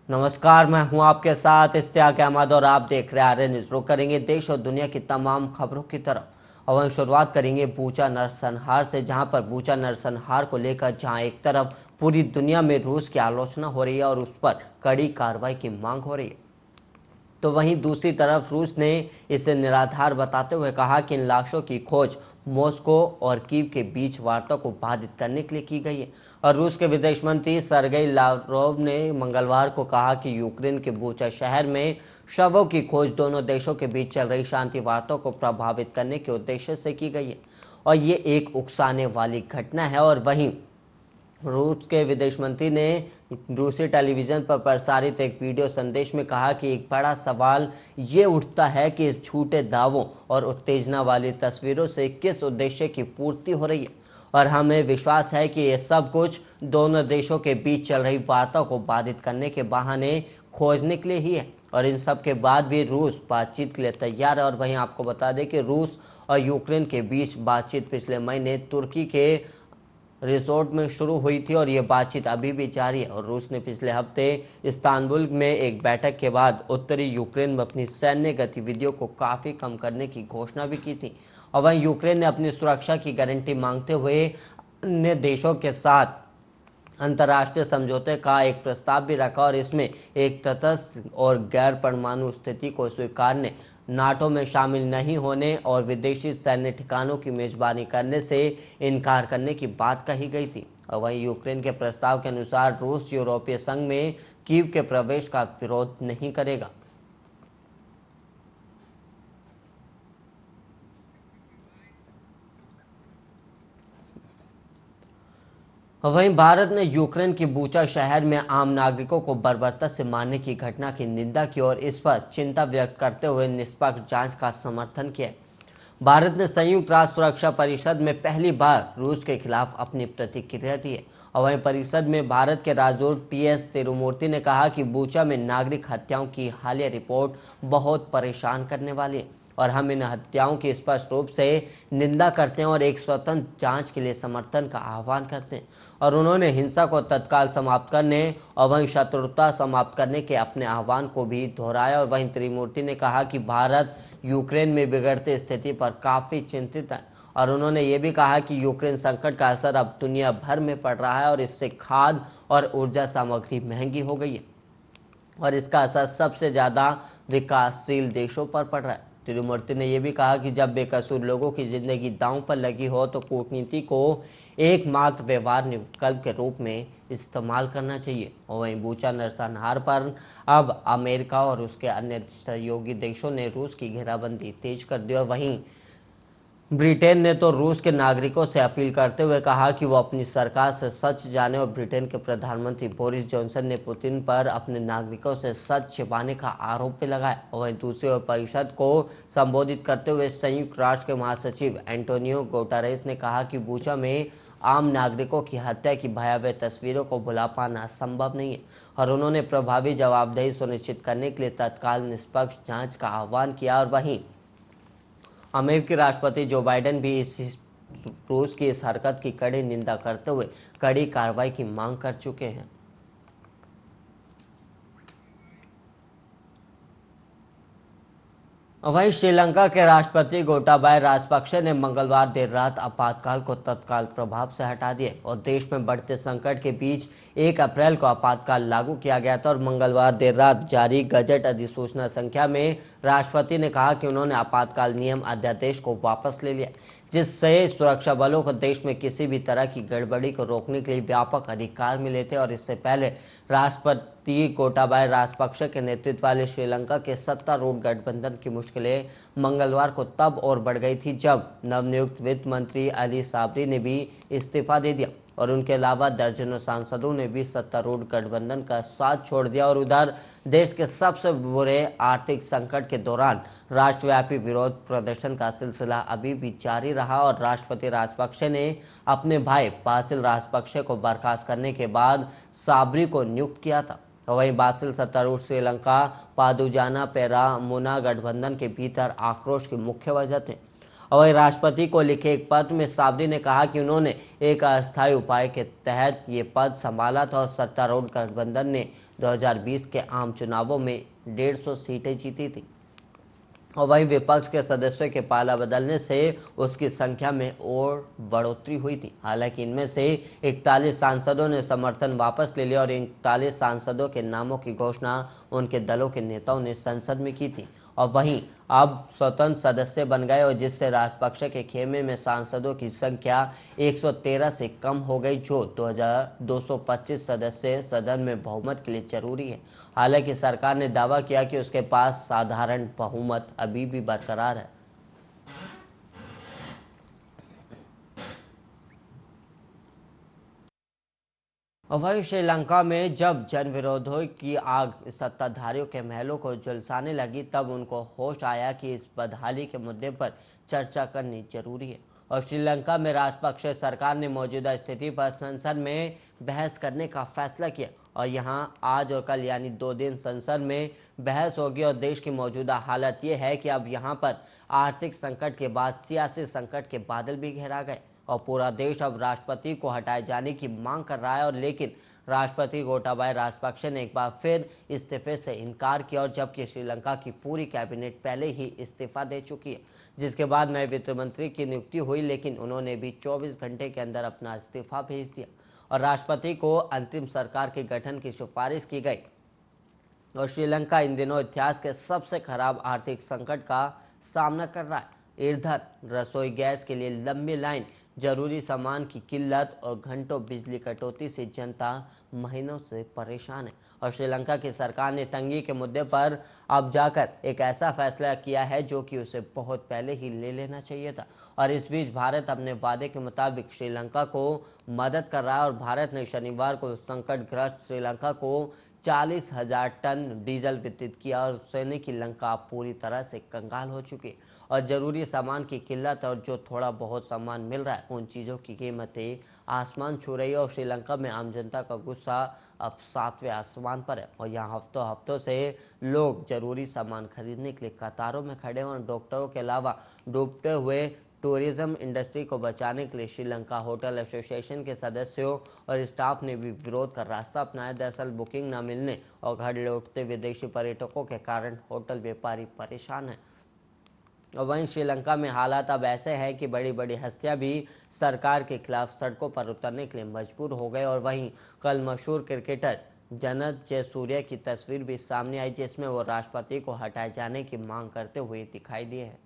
नमस्कार, मैं हूं आपके साथ इश्तियाक अहमद और आप देख रहे हैं आर्य न्यूज। रुक करेंगे देश और दुनिया की तमाम खबरों की तरफ और वहीं शुरुआत करेंगे बूचा नरसंहार से, जहां पर बूचा नरसंहार को लेकर जहां एक तरफ पूरी दुनिया में रूस की आलोचना हो रही है और उस पर कड़ी कार्रवाई की मांग हो रही है, तो वहीं दूसरी तरफ रूस ने इसे निराधार बताते हुए कहा कि इन लाशों की खोज मॉस्को और कीव के बीच वार्ता को बाधित करने के लिए की गई है। और रूस के विदेश मंत्री सरगेई लावरोव ने मंगलवार को कहा कि यूक्रेन के बूचा शहर में शवों की खोज दोनों देशों के बीच चल रही शांति वार्ता को प्रभावित करने के उद्देश्य से की गई है और ये एक उकसाने वाली घटना है। और वहीं रूस के विदेश मंत्री ने रूसी टेलीविजन पर प्रसारित एक वीडियो संदेश में कहा कि एक बड़ा सवाल ये उठता है कि इस झूठे दावों और उत्तेजना वाली तस्वीरों से किस उद्देश्य की पूर्ति हो रही है, और हमें विश्वास है कि ये सब कुछ दोनों देशों के बीच चल रही वार्ता को बाधित करने के बहाने खोजने के लिए ही है। और इन सब के बाद भी रूस बातचीत के लिए तैयार है। और वहीं आपको बता दें कि रूस और यूक्रेन के बीच बातचीत पिछले महीने तुर्की के रिसोर्ट में शुरू हुई थी और ये बातचीत अभी भी जारी है। और रूस ने पिछले हफ्ते इस्तांबुल में एक बैठक के बाद उत्तरी यूक्रेन में अपनी सैन्य गतिविधियों को काफ़ी कम करने की घोषणा भी की थी। और वहीं यूक्रेन ने अपनी सुरक्षा की गारंटी मांगते हुए अन्य देशों के साथ अंतर्राष्ट्रीय समझौते का एक प्रस्ताव भी रखा और इसमें एक तटस्थ और गैर परमाणु स्थिति को स्वीकारने, नाटो में शामिल नहीं होने और विदेशी सैन्य ठिकानों की मेजबानी करने से इनकार करने की बात कही गई थी। और वहीं यूक्रेन के प्रस्ताव के अनुसार रूस यूरोपीय संघ में कीव के प्रवेश का विरोध नहीं करेगा। वहीं भारत ने यूक्रेन की बूचा शहर में आम नागरिकों को बर्बरता से मारने की घटना की निंदा की और इस पर चिंता व्यक्त करते हुए निष्पक्ष जांच का समर्थन किया। भारत ने संयुक्त राष्ट्र सुरक्षा परिषद में पहली बार रूस के खिलाफ अपनी प्रतिक्रिया दी है। और वहीं परिषद में भारत के राजदूत टी.एस. तिरुमूर्ति ने कहा कि बूचा में नागरिक हत्याओं की हालिया रिपोर्ट बहुत परेशान करने वाली है और हम इन हत्याओं की स्पष्ट रूप से निंदा करते हैं और एक स्वतंत्र जांच के लिए समर्थन का आह्वान करते हैं। और उन्होंने हिंसा को तत्काल समाप्त करने और वहीं शत्रुता समाप्त करने के अपने आह्वान को भी दोहराया। और वहीं त्रिमूर्ति ने कहा कि भारत यूक्रेन में बिगड़ती स्थिति पर काफ़ी चिंतित है और उन्होंने ये भी कहा कि यूक्रेन संकट का असर अब दुनिया भर में पड़ रहा है और इससे खाद्य और ऊर्जा सामग्री महंगी हो गई है और इसका असर सबसे ज़्यादा विकासशील देशों पर पड़ रहा है। तिरुमूर्ति ने यह भी कहा कि जब बेकसूर लोगों की जिंदगी दांव पर लगी हो तो कूटनीति को एकमात्र व्यवहार विकल्प के रूप में इस्तेमाल करना चाहिए। और वहीं बूचा नरसंहार पर अब अमेरिका और उसके अन्य सहयोगी देशों ने रूस की घेराबंदी तेज कर दी। और वहीं ब्रिटेन ने तो रूस के नागरिकों से अपील करते हुए कहा कि वो अपनी सरकार से सच जाने और ब्रिटेन के प्रधानमंत्री बोरिस जॉनसन ने पुतिन पर अपने नागरिकों से सच छिपाने का आरोप भी लगाया। और वहीं दूसरी ओर परिषद को संबोधित करते हुए संयुक्त राष्ट्र के महासचिव एंटोनियो गुटेरेस ने कहा कि बूचा में आम नागरिकों की हत्या की भयावह तस्वीरों को भुला पाना संभव नहीं है और उन्होंने प्रभावी जवाबदेही सुनिश्चित करने के लिए तत्काल निष्पक्ष जाँच का आह्वान किया। और वहीं अमेरिकी राष्ट्रपति जो बाइडेन भी इस रूस की इस हरकत की कड़ी निंदा करते हुए कड़ी कार्रवाई की मांग कर चुके हैं। वहीं श्रीलंका के राष्ट्रपति गोटाबाया राजपक्षे ने मंगलवार देर रात आपातकाल को तत्काल प्रभाव से हटा दिया और देश में बढ़ते संकट के बीच 1 अप्रैल को आपातकाल लागू किया गया था। और मंगलवार देर रात जारी गजट अधिसूचना संख्या में राष्ट्रपति ने कहा कि उन्होंने आपातकाल नियम अध्यादेश को वापस ले लिया, जिससे सुरक्षा बलों को देश में किसी भी तरह की गड़बड़ी को रोकने के लिए व्यापक अधिकार मिले थे। और इससे पहले राष्ट्रपति गोटाबाया राजपक्षे के नेतृत्व वाले श्रीलंका के सत्तारूढ़ गठबंधन की मुश्किलें मंगलवार को तब और बढ़ गई थी जब नवनियुक्त वित्त मंत्री अली साबरी ने भी इस्तीफा दे दिया और उनके अलावा दर्जनों सांसदों ने भी सत्तारूढ़ गठबंधन का साथ छोड़ दिया। और उधर देश के सबसे बुरे आर्थिक संकट के दौरान राष्ट्रव्यापी विरोध प्रदर्शन का सिलसिला अभी भी जारी रहा और राष्ट्रपति राजपक्षे ने अपने भाई बासिल राजपक्षे को बर्खास्त करने के बाद साबरी को नियुक्त किया था। वहीं बासिल सत्तारूढ़ श्रीलंका पादुजाना पेरामुना गठबंधन के भीतर आक्रोश की मुख्य वजह थे। और वहीं राष्ट्रपति को लिखे एक पत्र में साबरी ने कहा कि उन्होंने एक अस्थायी उपाय के तहत ये पद संभाला था और सत्तारूढ़ गठबंधन ने 2020 के आम चुनावों में 150 सीटें जीती थी। और वहीं विपक्ष के सदस्यों के पाला बदलने से उसकी संख्या में और बढ़ोतरी हुई थी। हालांकि इनमें से 41 सांसदों ने समर्थन वापस ले लिया और 41 सांसदों के नामों की घोषणा उनके दलों के नेताओं ने संसद में की थी। और वहीं अब स्वतंत्र सदस्य बन गए और जिससे राजपक्ष के खेमे में सांसदों की संख्या 113 से कम हो गई, जो 2225 सदस्य सदन में बहुमत के लिए जरूरी है। हालांकि सरकार ने दावा किया कि उसके पास साधारण बहुमत अभी भी बरकरार है। और वहीं श्रीलंका में जब जन विरोधों की आग सत्ताधारियों के महलों को झुलसाने लगी, तब उनको होश आया कि इस बदहाली के मुद्दे पर चर्चा करनी जरूरी है। और श्रीलंका में राजपक्षे सरकार ने मौजूदा स्थिति पर संसद में बहस करने का फैसला किया और यहां आज और कल यानी 2 दिन संसद में बहस होगी। और देश की मौजूदा हालत ये है कि अब यहां पर आर्थिक संकट के बाद सियासी संकट के बादल भी घेरा गए और पूरा देश अब राष्ट्रपति को हटाए जाने की मांग कर रहा है। और लेकिन राष्ट्रपति गोटाबाया राजपक्षे ने एक बार फिर इस्तीफे से इनकार किया, और जबकि श्रीलंका की पूरी कैबिनेट पहले ही इस्तीफा दे चुकी है, जिसके बाद नए वित्त मंत्री की नियुक्ति हुई, लेकिन उन्होंने भी 24 घंटे के अंदर अपना इस्तीफा भेज दिया और राष्ट्रपति को अंतरिम सरकार के गठन की सिफारिश की गई। और श्रीलंका इन दिनों इतिहास के सबसे खराब आर्थिक संकट का सामना कर रहा है। ईंधन, रसोई गैस के लिए लंबी लाइन, जरूरी सामान की किल्लत और घंटों बिजली कटौती से जनता महीनों से परेशान है। और श्रीलंका की सरकार ने तंगी के मुद्दे पर अब जाकर एक ऐसा फैसला किया है जो कि उसे बहुत पहले ही ले लेना चाहिए था। और इस बीच भारत अपने वादे के मुताबिक श्रीलंका को मदद कर रहा है और भारत ने शनिवार को संकटग्रस्त श्रीलंका को 40,000 टन डीजल वितरित किया और उससे की लंका पूरी तरह से कंगाल हो चुकी है और जरूरी सामान की किल्लत और जो थोड़ा बहुत सामान मिल रहा है उन चीज़ों की कीमतें आसमान छू रही है। और श्रीलंका में आम जनता का गुस्सा अब 7वें आसमान पर है और यहाँ हफ्तों हफ्तों से लोग जरूरी सामान खरीदने के लिए कतारों में खड़े हैं। और डॉक्टरों के अलावा डूबते हुए टूरिज्म इंडस्ट्री को बचाने के लिए श्रीलंका होटल एसोसिएशन के सदस्यों और स्टाफ ने भी विरोध का रास्ता अपनाया। दरअसल बुकिंग न मिलने और घर लौटते विदेशी पर्यटकों के कारण होटल व्यापारी परेशान हैं। और वहीं श्रीलंका में हालात अब ऐसे हैं कि बड़ी बड़ी हस्तियां भी सरकार के खिलाफ सड़कों पर उतरने के लिए मजबूर हो गए। और वहीं कल मशहूर क्रिकेटर जन्नत जयसूर्या की तस्वीर भी सामने आई, जिसमें वो राष्ट्रपति को हटाए जाने की मांग करते हुए दिखाई दिए हैं।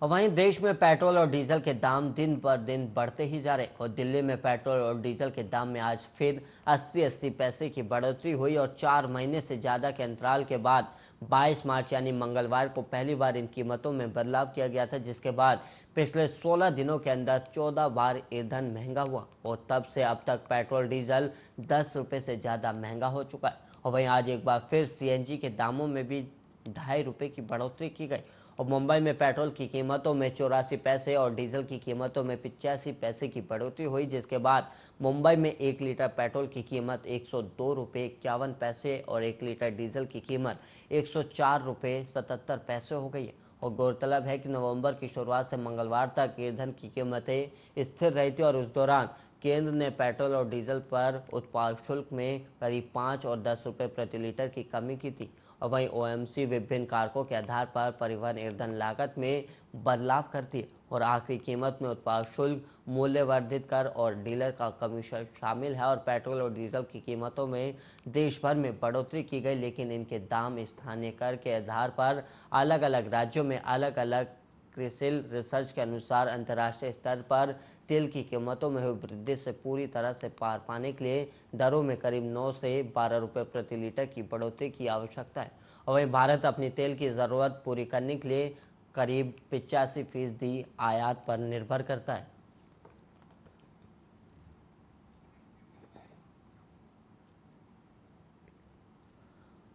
और वहीं देश में पेट्रोल और डीजल के दाम दिन पर दिन बढ़ते ही जा रहे और दिल्ली में पेट्रोल और डीजल के दाम में आज फिर 80-80 पैसे की बढ़ोतरी हुई और 4 महीने से ज़्यादा के अंतराल के बाद 22 मार्च यानी मंगलवार को पहली बार इन कीमतों में बदलाव किया गया था, जिसके बाद पिछले 16 दिनों के अंदर 14 बार ईंधन महंगा हुआ और तब से अब तक पेट्रोल डीजल 10 रुपये से ज़्यादा महंगा हो चुका है। और वहीं आज एक बार फिर सीएनजी के दामों में भी 2.5 रुपये की बढ़ोतरी की गई और मुंबई में पेट्रोल की कीमतों में 84 पैसे और डीजल की कीमतों में 85 पैसे की बढ़ोतरी हुई, जिसके बाद मुंबई में 1 लीटर पेट्रोल की कीमत 102 रुपये 51 पैसे और 1 लीटर डीजल की कीमत 104 रुपये 77 पैसे हो गई है। और गौरतलब है कि नवंबर की शुरुआत से मंगलवार तक ईंधन की कीमतें स्थिर रही थी और उस दौरान केंद्र ने पेट्रोल और डीजल पर उत्पाद शुल्क में करीब 5 और 10 रुपये प्रति लीटर की कमी की थी। और वहीं ओएमसी विभिन्न कारकों के आधार पर परिवहन ईंधन लागत में बदलाव करती है और आखिरी कीमत में उत्पाद शुल्क, मूल्य वर्धित कर और डीलर का कमीशन शामिल है। और पेट्रोल और डीजल की कीमतों में देश भर में बढ़ोतरी की गई, लेकिन इनके दाम स्थानीय कर के आधार पर अलग अलग राज्यों में अलग अलग। क्रिसिल रिसर्च के अनुसार अंतर्राष्ट्रीय स्तर पर तेल की कीमतों में हुई वृद्धि से पूरी तरह से पार पाने के लिए दरों में करीब 9 से 12 रुपये प्रति लीटर की बढ़ोतरी की आवश्यकता है। और वहीं भारत अपनी तेल की ज़रूरत पूरी करने के लिए करीब 85% आयात पर निर्भर करता है।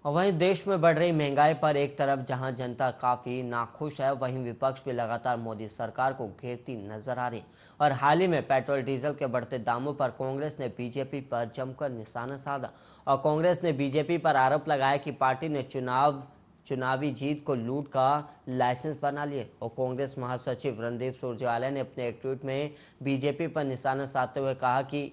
और वहीं देश में बढ़ रही महंगाई पर एक तरफ जहां जनता काफी नाखुश है, वहीं विपक्ष भी लगातार मोदी सरकार को घेरती नजर आ रही। और हाल ही में पेट्रोल डीजल के बढ़ते दामों पर कांग्रेस ने बीजेपी पर जमकर निशाना साधा। और कांग्रेस ने बीजेपी पर आरोप लगाया कि पार्टी ने चुनावी जीत को लूट का लाइसेंस बना लिए। और कांग्रेस महासचिव रणदीप सुरजेवाला ने अपने एक ट्वीट में बीजेपी पर निशाना साधते हुए कहा कि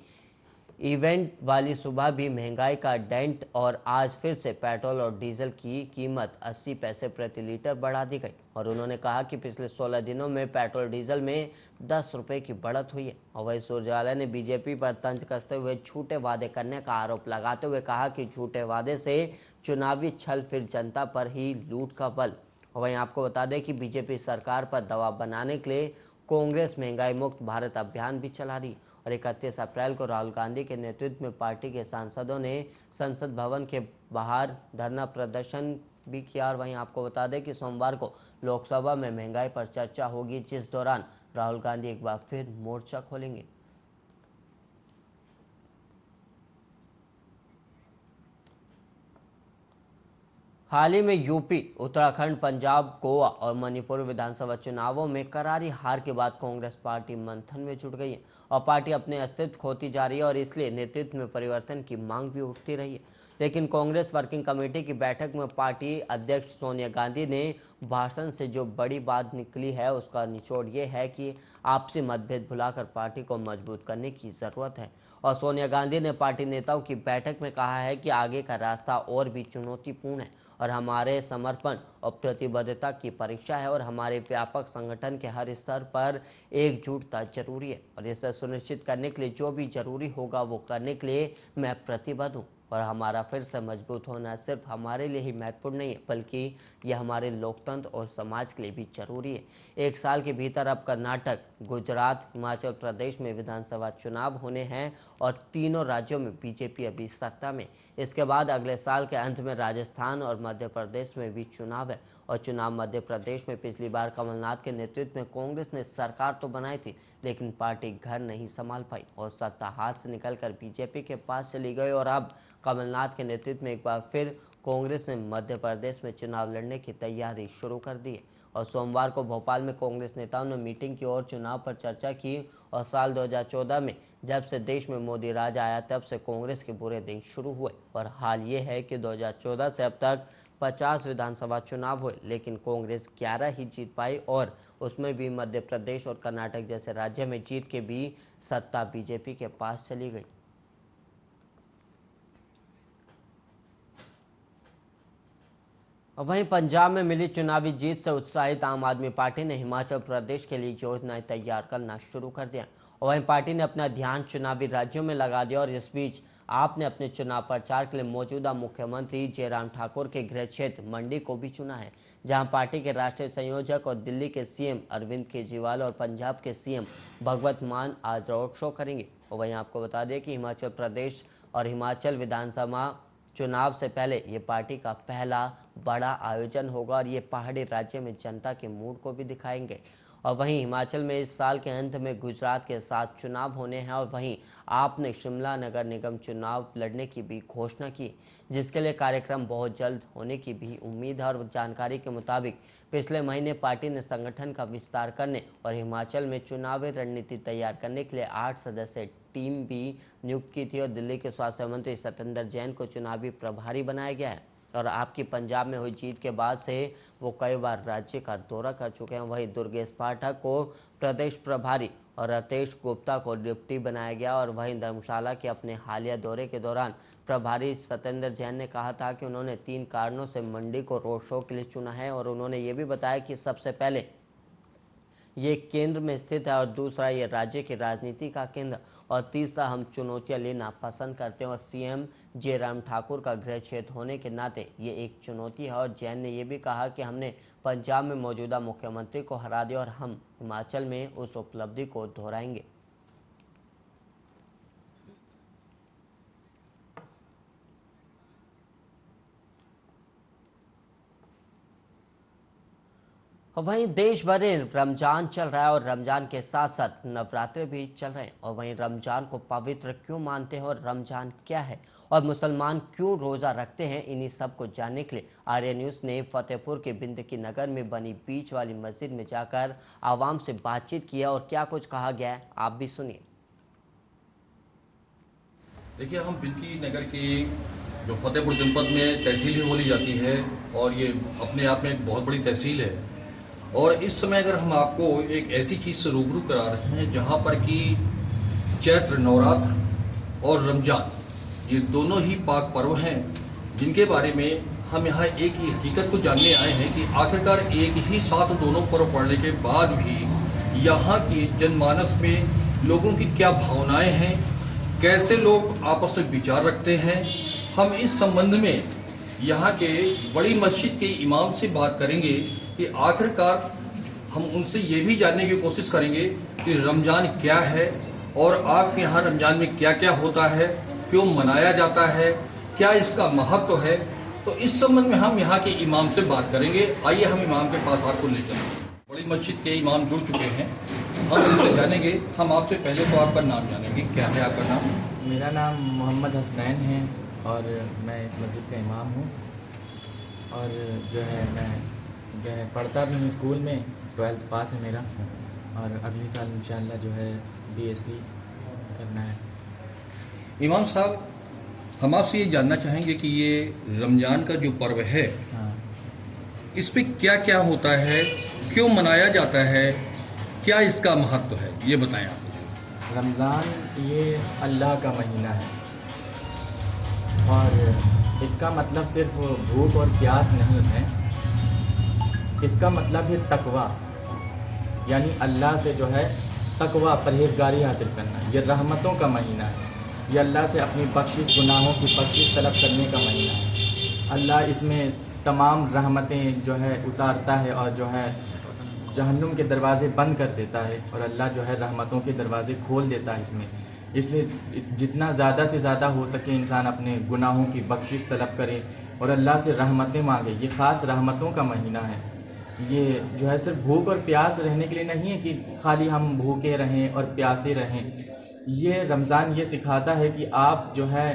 इवेंट वाली सुबह भी महंगाई का डेंट और आज फिर से पेट्रोल और डीजल की कीमत 80 पैसे प्रति लीटर बढ़ा दी गई। और उन्होंने कहा कि पिछले 16 दिनों में पेट्रोल डीजल में 10 रुपए की बढ़त हुई है। और वहीं सुरजेवाला ने बीजेपी पर तंज कसते हुए झूठे वादे करने का आरोप लगाते हुए कहा कि झूठे वादे से चुनावी छल, फिर जनता पर ही लूट का बल। और वहीं आपको बता दें कि बीजेपी सरकार पर दबाव बनाने के लिए कांग्रेस महंगाई मुक्त भारत अभियान भी चला रही है। और 31 अप्रैल को राहुल गांधी के नेतृत्व में पार्टी के सांसदों ने संसद भवन के बाहर धरना प्रदर्शन भी किया। और वहीं आपको बता दें कि सोमवार को लोकसभा में महंगाई पर चर्चा होगी, जिस दौरान राहुल गांधी एक बार फिर मोर्चा खोलेंगे। हाल ही में यूपी, उत्तराखंड, पंजाब, गोवा और मणिपुर विधानसभा चुनावों में करारी हार के बाद कांग्रेस पार्टी मंथन में जुट गई है। और पार्टी अपने अस्तित्व खोती जा रही है और इसलिए नेतृत्व में परिवर्तन की मांग भी उठती रही है। लेकिन कांग्रेस वर्किंग कमेटी की बैठक में पार्टी अध्यक्ष सोनिया गांधी ने भाषण से जो बड़ी बात निकली है, उसका निचोड़ ये है कि आपसी मतभेद भुलाकर पार्टी को मजबूत करने की जरूरत है। और सोनिया गांधी ने पार्टी नेताओं की बैठक में कहा है कि आगे का रास्ता और भी चुनौतीपूर्ण है और हमारे समर्पण और प्रतिबद्धता की परीक्षा है और हमारे व्यापक संगठन के हर स्तर पर एकजुटता जरूरी है। और इसे सुनिश्चित करने के लिए जो भी जरूरी होगा वो करने के लिए मैं प्रतिबद्ध हूँ। और हमारा फिर से मजबूत होना सिर्फ हमारे लिए ही महत्वपूर्ण नहीं है, बल्कि यह हमारे लोकतंत्र और समाज के लिए भी जरूरी है। एक साल के भीतर अब कर्नाटक, गुजरात, हिमाचल प्रदेश में विधानसभा चुनाव होने हैं और तीनों राज्यों में बीजेपी अभी सत्ता में। इसके बाद अगले साल के अंत में राजस्थान और मध्य प्रदेश में भी चुनाव है। और चुनाव मध्य प्रदेश में पिछली बार कमलनाथ के नेतृत्व में कांग्रेस ने सरकार तो बनाई थी, लेकिन पार्टी घर नहीं संभाल पाई और सत्ता हाथ से निकलकर बीजेपी के पास चली गई। और अब कमलनाथ के नेतृत्व में एक बार फिर कांग्रेस ने मध्य प्रदेश में चुनाव लड़ने की तैयारी शुरू कर दी है। और सोमवार को भोपाल में कांग्रेस नेताओं ने मीटिंग की और चुनाव पर चर्चा की। और साल 2014 में जब से देश में मोदी राज आया, तब से कांग्रेस के बुरे दिन शुरू हुए। और हाल ये है कि 2014 से अब तक 50 विधानसभा चुनाव हुए, लेकिन कांग्रेस 11 ही जीत पाई और उसमें भी मध्य प्रदेश और कर्नाटक जैसे राज्य में जीत के भी सत्ता बीजेपी के पास चली गई। वहीं पंजाब में मिली चुनावी जीत से उत्साहित आम आदमी पार्टी ने हिमाचल प्रदेश के लिए योजनाएं तैयार करना शुरू कर दिया। और वहीं पार्टी ने अपना ध्यान चुनावी राज्यों में लगा दिया। और इस बीच आपने अपने चुनाव प्रचार के लिए मौजूदा मुख्यमंत्री जयराम ठाकुर के गृह क्षेत्र मंडी को भी चुना है, जहां पार्टी के राष्ट्रीय संयोजक और दिल्ली के सीएम अरविंद केजरीवाल और पंजाब के सीएम भगवत मान आज रोड शो करेंगे। और वहीं आपको बता दें कि हिमाचल प्रदेश और हिमाचल विधानसभा चुनाव से पहले ये पार्टी का पहला बड़ा आयोजन होगा और ये पहाड़ी राज्य में जनता के मूड को भी दिखाएंगे। और वहीं हिमाचल में इस साल के अंत में गुजरात के 7 चुनाव होने हैं। और वहीं आपने शिमला नगर निगम चुनाव लड़ने की भी घोषणा की, जिसके लिए कार्यक्रम बहुत जल्द होने की भी उम्मीद है। और जानकारी के मुताबिक पिछले महीने पार्टी ने संगठन का विस्तार करने और हिमाचल में चुनावी रणनीति तैयार करने के लिए 8 सदस्यीय टीम भी नियुक्त की थी। और दिल्ली के स्वास्थ्य मंत्री सत्येंद्र जैन को चुनावी प्रभारी बनाया गया है। और आपकी पंजाब में हुई जीत के बाद से वो कई बार राज्य का दौरा कर चुके हैं। वहीं दुर्गेश पाठक को प्रदेश प्रभारी और रतेश गुप्ता को डिप्टी बनाया गया। और वहीं धर्मशाला के अपने हालिया दौरे के दौरान प्रभारी सत्येंद्र जैन ने कहा था कि उन्होंने 3 कारणों से मंडी को रोड शो के लिए चुना है। और उन्होंने ये भी बताया कि सबसे पहले ये केंद्र में स्थित है और दूसरा ये राज्य की राजनीति का केंद्र और तीसरा हम चुनौतियां लेना पसंद करते हैं। और सीएम जयराम ठाकुर का गृह क्षेत्र होने के नाते ये एक चुनौती है। और जैन ने यह भी कहा कि हमने पंजाब में मौजूदा मुख्यमंत्री को हरा दिया और हम हिमाचल में उस उपलब्धि को दोहराएंगे। वहीं देश भर में रमजान चल रहा है और रमजान के साथ साथ नवरात्रे भी चल रहे हैं। और वहीं रमजान को पवित्र क्यों मानते हैं और रमजान क्या है और मुसलमान क्यों रोज़ा रखते हैं, इन्हीं सब को जानने के लिए आर्य न्यूज़ ने फतेहपुर के बिंदकी नगर में बनी बीच वाली मस्जिद में जाकर आवाम से बातचीत किया और क्या कुछ कहा गया है आप भी सुनिए। देखिए, हम बिंदकी नगर की जो फतेहपुर जनपद में तहसील ही बोली जाती है और ये अपने आप में एक बहुत बड़ी तहसील है। और इस समय अगर हम आपको एक ऐसी चीज़ से रूबरू करा रहे हैं जहाँ पर कि चैत्र नवरात्र और रमजान ये दोनों ही पाक पर्व हैं, जिनके बारे में हम यहाँ एक ही हकीकत को जानने आए हैं कि आखिरकार एक ही साथ दोनों पर्व पड़ने के बाद भी यहाँ की जनमानस में लोगों की क्या भावनाएं हैं, कैसे लोग आपस में विचार रखते हैं। हम इस संबंध में यहाँ के बड़ी मस्जिद के इमाम से बात करेंगे कि आखिरकार हम उनसे ये भी जानने की कोशिश करेंगे कि रमज़ान क्या है और आपके यहाँ रमज़ान में क्या क्या होता है, क्यों मनाया जाता है, क्या इसका महत्व है। तो इस संबंध में हम यहाँ के इमाम से बात करेंगे। आइए हम इमाम के पास आपको ले चलेंगे। बड़ी मस्जिद के इमाम जुड़ चुके हैं, हम इनसे जानेंगे। हम आपसे पहले तो आपका नाम जानेंगे। क्या है आपका नाम? मेरा नाम मोहम्मद हसनैन है और मैं इस मस्जिद का इमाम हूँ। और जो है मैं पढ़ता भी हूँ स्कूल में, 12th पास है मेरा और अगले साल इंशाल्लाह जो है BSc करना है। इमाम साहब, हम आपसे ये जानना चाहेंगे कि ये रमज़ान का जो पर्व है, हाँ, इस पे क्या क्या होता है, क्यों मनाया जाता है, क्या इसका महत्व है, ये बताएं आप। रमज़ान ये अल्लाह का महीना है और इसका मतलब सिर्फ भूख और प्यास नहीं है, इसका मतलब है तकवा, यानी अल्लाह से जो है तकवा परहेजगारी हासिल करना। ये रहमतों का महीना है, ये अल्लाह से अपनी बख्शिश, गुनाहों की बख्शिश तलब करने का महीना है। अल्लाह इसमें तमाम रहमतें जो है उतारता है और जो है जहन्नुम के दरवाज़े बंद कर देता है और अल्लाह जो है रहमतों के दरवाज़े खोल देता है इसमें। इसलिए जितना ज़्यादा से ज़्यादा हो सके इंसान अपने गुनाहों की बख्शिश तलब करे और अल्लाह से रहमतें मांगे। ये ख़ास रहमतों का महीना है। ये जो है सिर्फ भूख और प्यास रहने के लिए नहीं है कि खाली हम भूखे रहें और प्यासे रहें। ये रमज़ान ये सिखाता है कि आप जो है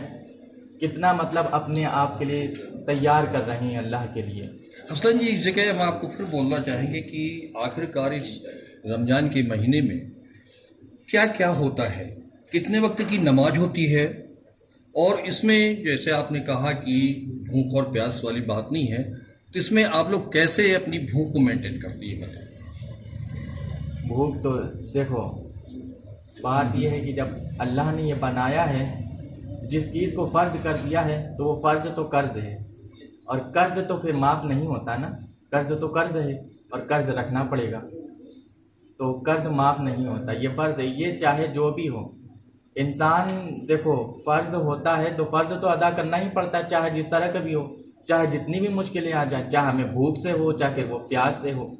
कितना मतलब अपने आप के लिए तैयार कर रहे हैं अल्लाह के लिए। हसन जी, इस जगह हम आपको फिर बोलना चाहेंगे कि आखिरकार इस रमज़ान के महीने में क्या क्या होता है, कितने वक्त की नमाज होती है, और इसमें जैसे आपने कहा कि भूख और प्यास वाली बात नहीं है, तो इसमें आप लोग कैसे अपनी भूख को मेंटेन करती है, बताएं। भूख तो देखो, बात यह है कि जब अल्लाह ने ये बनाया है, जिस चीज़ को फ़र्ज़ कर दिया है तो वो फ़र्ज़ तो कर्ज़ है और कर्ज़ तो फिर माफ़ नहीं होता ना। कर्ज़ तो कर्ज़ है और कर्ज़ रखना पड़ेगा, तो कर्ज़ माफ़ नहीं होता। ये फ़र्ज़ है, ये चाहे जो भी हो इंसान, देखो फ़र्ज़ होता है तो फ़र्ज़ तो अदा करना ही पड़ता है, चाहे जिस तरह का भी हो, चाहे जितनी भी मुश्किलें आ जाए, चाहे हमें भूख से हो, चाहे फिर वो प्यास से हो।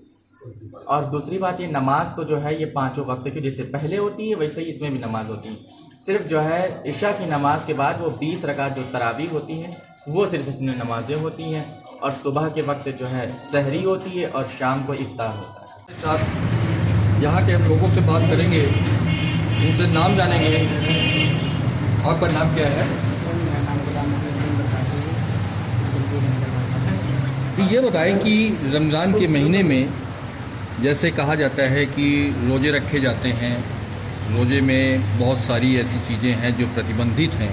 और दूसरी बात, ये नमाज तो जो है ये 5 वक्त की जैसे पहले होती है वैसे ही इसमें भी नमाज होती है। सिर्फ जो है इशा की नमाज के बाद वो 20 रकात जो तरावी होती हैं वो सिर्फ इसमें नमाजें होती हैं और सुबह के वक्त जो है सहरी होती है और शाम को इफ्तार होता है। साथ यहाँ के हम लोगों से बात करेंगे, इनसे नाम जानेंगे। आपका नाम क्या है? तो ये बताएं कि रमज़ान के महीने में जैसे कहा जाता है कि रोज़े रखे जाते हैं, रोज़े में बहुत सारी ऐसी चीज़ें हैं जो प्रतिबंधित हैं,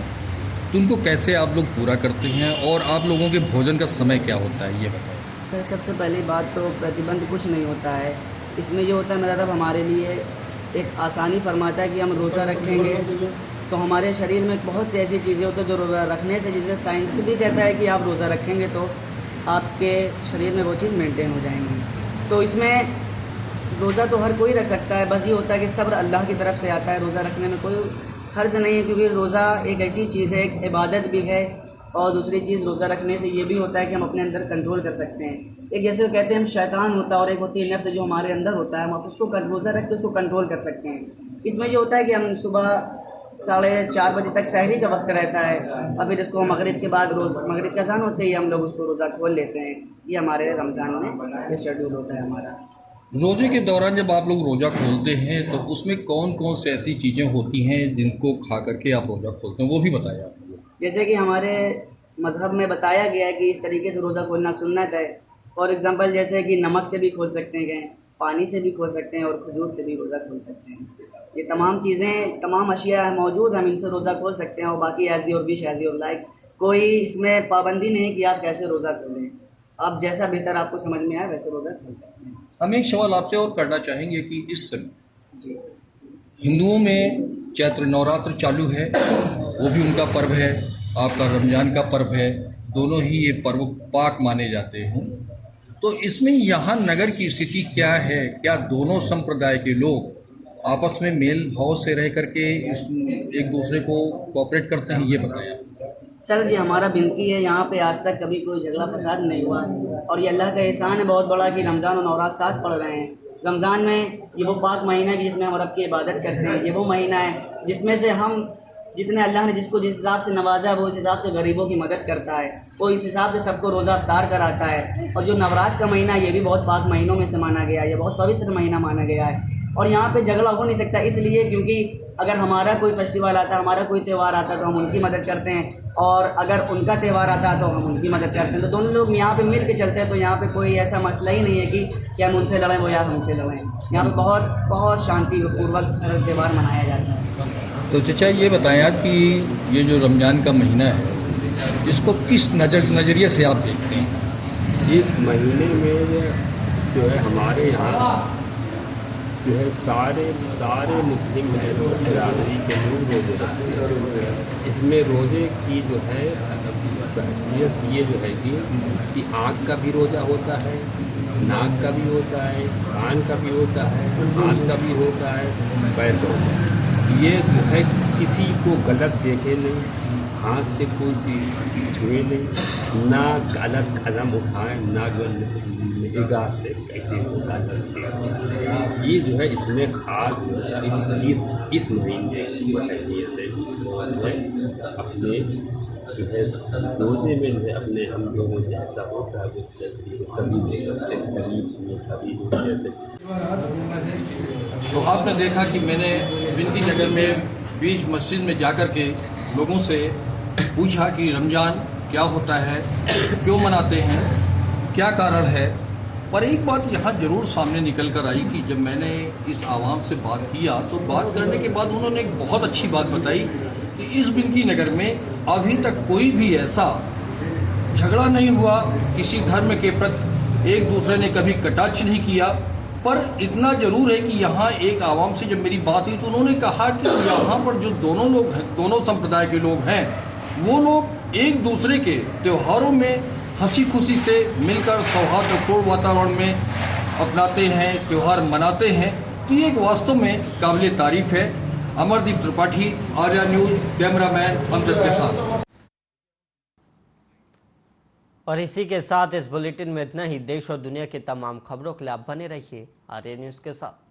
तो उनको कैसे आप लोग पूरा करते हैं और आप लोगों के भोजन का समय क्या होता है, ये बताओ। सर, सबसे पहली बात तो प्रतिबंध कुछ नहीं होता है। इसमें ये होता है मेरा रब हमारे लिए एक आसानी फरमाता है कि हम रोज़ा रखेंगे तो हमारे शरीर में बहुत सी ऐसी चीज़ें होती हैं जो रोज़ा रखने से, जिसे साइंस भी कहता है कि आप रोज़ा रखेंगे तो आपके शरीर में वो चीज़ मेंटेन हो जाएंगी। तो इसमें रोज़ा तो हर कोई रख सकता है, बस ये होता है कि सब्र अल्लाह की तरफ से आता है। रोज़ा रखने में कोई हर्ज नहीं है, क्योंकि रोज़ा एक ऐसी चीज़ है, एक इबादत भी है। और दूसरी चीज़, रोज़ा रखने से ये भी होता है कि हम अपने अंदर कंट्रोल कर सकते हैं। एक जैसे कहते हैं हम शैतान होता है और एक होती है नफ्स जो हमारे अंदर होता है, हम उसको रोज़ा रख के उसको कंट्रोल कर सकते हैं। इसमें ये होता है कि हम सुबह 4:30 बजे तक सहरी का वक्त रहता है और फिर इसको मगरिब के बाद मगरिब का अज़ान होते ही हम लोग उसको रोज़ा खोल लेते हैं। ये हमारे रमज़ान में ये शेड्यूल होता है हमारा। रोजे के दौरान जब आप लोग रोजा खोलते हैं तो उसमें कौन कौन से ऐसी चीजें होती हैं जिनको खा करके आप रोजा खोलते हैं, वो भी बताएं आप। जैसे कि हमारे मज़हब में बताया गया है कि इस तरीके से रोज़ा खोलना सुन्नत है। फॉर एग्ज़ाम्पल जैसे कि नमक से भी खोल सकते हैं, पानी से भी खोल सकते हैं और खजूर से भी रोज़ा खोल सकते हैं। ये तमाम चीज़ें, तमाम अशिया मौजूद, हम इनसे रोज़ा खोल सकते हैं। और बाकी as your wish as your like, कोई इसमें पाबंदी नहीं कि आप कैसे रोज़ा खोलें। आप जैसा बेहतर आपको समझ में आए वैसे रोज़ा खोल सकते हैं। हम एक सवाल आपसे और करना चाहेंगे कि इस समय जी, हिंदुओं में चैत्र नवरात्र चालू है, वो भी उनका पर्व है, आपका रमजान का पर्व है, दोनों ही ये पर्व पाक माने जाते हैं। तो इसमें यहाँ नगर की स्थिति क्या है? क्या दोनों संप्रदाय के लोग आपस में मेल भाव से रह करके एक दूसरे को कोऑपरेट करते हैं, ये बताएं। सर जी हमारा विनती है, यहाँ पे आज तक कभी कोई झगड़ा फसाद नहीं हुआ। और ये अल्लाह का एहसान है बहुत बड़ा कि रमज़ान और नवरात साथ पढ़ रहे हैं। रमज़ान में ये वो पाक महीना है कि जिसमें हम रब की इबादत करते हैं। ये वो महीना है जिसमें से हम जितने अल्लाह ने जिसको जिस हिसाब से नवाजा है वो उस हिसाब से गरीबों की मदद करता है, वो इस हिसाब से सबको रोज़ा अफ्तार कराता है। और जो नवरात का महीना ये भी बहुत पाक महीनों में से माना गया है, ये बहुत पवित्र महीना माना गया है। और यहाँ पे झगड़ा हो नहीं सकता, इसलिए क्योंकि अगर हमारा कोई फेस्टिवल आता है, हमारा कोई त्यौहार आता है तो हम उनकी मदद करते हैं, और अगर उनका त्यौहार आता है तो हम उनकी मदद करते हैं। तो दोनों लोग यहाँ पे मिल के चलते हैं। तो यहाँ पे कोई ऐसा मसला ही नहीं है कि हम उनसे लड़ें वो या हमसे लड़ें। यहाँ पे बहुत बहुत शांतिपूर्वक त्यौहार मनाया जाता है। तो चचा ये बताएं आप कि ये जो रमज़ान का महीना है, इसको किस नज़रिए से आप देखते हैं? इस महीने में जो है हमारे यहाँ जो है सारे मुस्लिम बिरादरी के लोग रोज़े रखते हैं। इसमें रोज़े की जो है बहसियत ये जो है कि आँख का भी रोज़ा होता है, नाक का भी होता है, कान का भी होता है, हाथ का भी होता है, पैर का होता है। ये जो है किसी को गलत देखे नहीं, हाथ से कोई चीज़ छुए नहीं, ना गलत कदम उठाएं, ना निगाह से किसी को गलत देखें। ये जो है इसमें खास इस महीने की अहमियत है। अपने जो है रोज़े में जो है अपने हम लोगों जैसा होता है उससे सभी गरीब सभी जैसे। तो आपने देखा कि मैंने बिनती नगर में बीच मस्जिद में जाकर के लोगों से पूछा कि रमज़ान क्या होता है, क्यों मनाते हैं, क्या कारण है। पर एक बात यहाँ ज़रूर सामने निकल कर आई कि जब मैंने इस आवाम से बात किया तो बात करने के बाद उन्होंने एक बहुत अच्छी बात बताई कि इस बिनती नगर में अभी तक कोई भी ऐसा झगड़ा नहीं हुआ, किसी धर्म के प्रति एक दूसरे ने कभी कटाक्ष नहीं किया। पर इतना ज़रूर है कि यहाँ एक आवाम से जब मेरी बात हुई तो उन्होंने कहा कि यहाँ पर जो दोनों लोग हैं, दोनों संप्रदाय के लोग हैं, वो लोग एक दूसरे के त्योहारों में हंसी खुशी से मिलकर सौहार्दपूर्ण वातावरण में अपनाते हैं, त्यौहार मनाते हैं। तो ये एक वास्तव में काबिल तारीफ है। अमरदीप त्रिपाठी, आर्या न्यूज़, कैमरामैन अमजद के साथ। और इसी के साथ इस बुलेटिन में इतना ही। देश और दुनिया की तमाम खबरों के लिए आप बने रहिए आर्या न्यूज़ के साथ।